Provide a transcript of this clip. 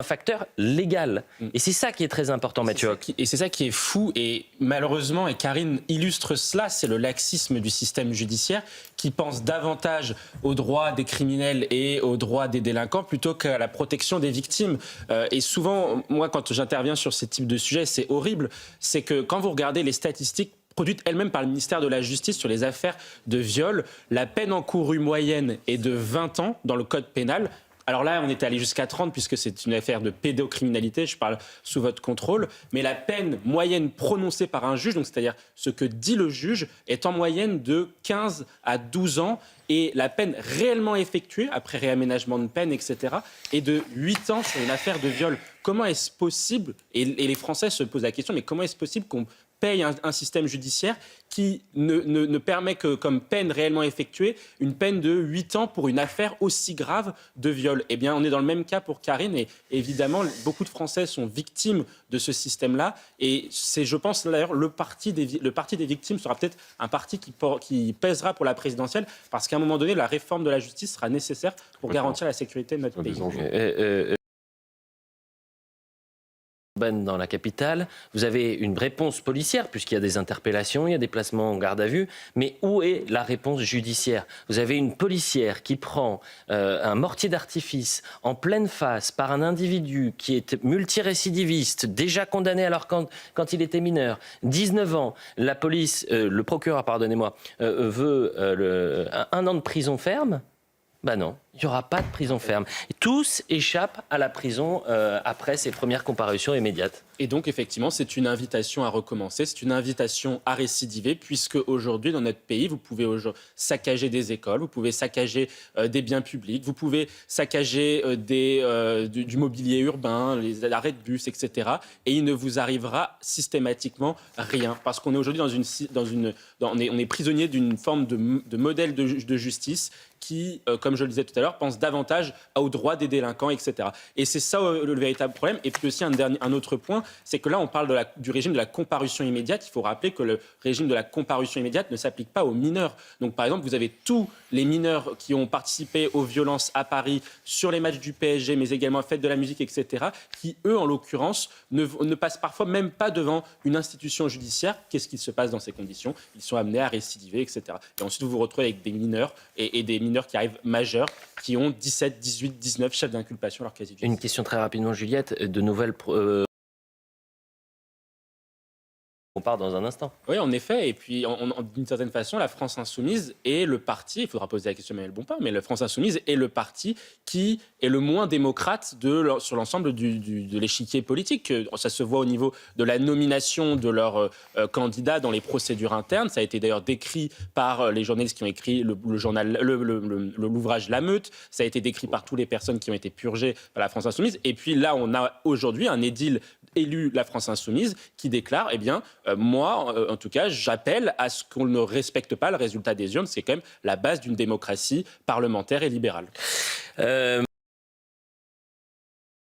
un facteur légal. Et c'est ça qui est très important, Mathieu. Et c'est ça qui est fou, et malheureusement, et Karine illustre cela, c'est le laxisme du système judiciaire qui pense davantage aux droits des criminels et aux droits des délinquants plutôt qu'à la protection des victimes. Et souvent, moi, quand j'interviens sur ces types de sujets, c'est horrible, c'est que quand vous regardez les statistiques produites elles-mêmes par le ministère de la Justice sur les affaires de viol, la peine encourue moyenne est de 20 ans dans le code pénal. Alors là, on est allé jusqu'à 30 puisque c'est une affaire de pédocriminalité, je parle sous votre contrôle, mais la peine moyenne prononcée par un juge, donc c'est-à-dire ce que dit le juge, est en moyenne de 15 à 12 ans et la peine réellement effectuée, après réaménagement de peine, etc., est de 8 ans sur une affaire de viol. Comment est-ce possible, et les Français se posent la question, mais comment est-ce possible qu'on paye un système judiciaire qui ne permet que, comme peine réellement effectuée, une peine de 8 ans pour une affaire aussi grave de viol. Eh bien, on est dans le même cas pour Karine, et évidemment, beaucoup de Français sont victimes de ce système-là, et c'est, je pense, d'ailleurs, le parti des victimes sera peut-être un parti qui pèsera pour la présidentielle, parce qu'à un moment donné, la réforme de la justice sera nécessaire pour garantir la sécurité de notre pays. Dans la capitale, vous avez une réponse policière, puisqu'il y a des interpellations, il y a des placements en garde à vue, mais où est la réponse judiciaire? Vous avez une policière qui prend un mortier d'artifice en pleine face par un individu qui est multirécidiviste, déjà condamné alors quand il était mineur, 19 ans, la police, le procureur, pardonnez-moi, veut 1 an de prison ferme. Ben non, il n'y aura pas de prison ferme. Tous échappent à la prison après ces premières comparutions immédiates. Et donc, effectivement, c'est une invitation à recommencer, c'est une invitation à récidiver, puisque aujourd'hui, dans notre pays, vous pouvez saccager des écoles, vous pouvez saccager des biens publics, vous pouvez saccager du mobilier urbain, les arrêts de bus, etc. Et il ne vous arrivera systématiquement rien, parce qu'on est aujourd'hui on est prisonnier d'une forme de modèle de justice qui, comme je le disais tout à l'heure, pense davantage aux droits des délinquants, etc. Et c'est ça le véritable problème. Et puis aussi un autre point, c'est que là, on parle du régime de la comparution immédiate. Il faut rappeler que le régime de la comparution immédiate ne s'applique pas aux mineurs. Donc, par exemple, vous avez tous les mineurs qui ont participé aux violences à Paris sur les matchs du PSG, mais également à Fête de la musique, etc., qui, eux, en l'occurrence, ne passent parfois même pas devant une institution judiciaire. Qu'est-ce qui se passe dans ces conditions? Ils sont amenés à récidiver, etc. Et ensuite, vous vous retrouvez avec des mineurs et des mineurs qui arrivent majeurs, qui ont 17, 18, 19 chefs d'inculpation à leur casier judiciaire. Une question très rapidement, Juliette. De nouvelles... On part dans un instant. Oui, en effet. Et puis, d'une certaine façon, la France Insoumise est le parti, il faudra poser la question à Emmanuel Bompard, mais la France Insoumise est le parti qui est le moins démocrate sur l'ensemble de l'échiquier politique. Ça se voit au niveau de la nomination de leurs candidats dans les procédures internes. Ça a été d'ailleurs décrit par les journalistes qui ont écrit l'ouvrage La Meute. Ça a été décrit par toutes les personnes qui ont été purgées par la France Insoumise. Et puis là, on a aujourd'hui un édile élu La France Insoumise qui déclare, eh bien, moi, en tout cas, j'appelle à ce qu'on ne respecte pas le résultat des urnes. C'est quand même la base d'une démocratie parlementaire et libérale.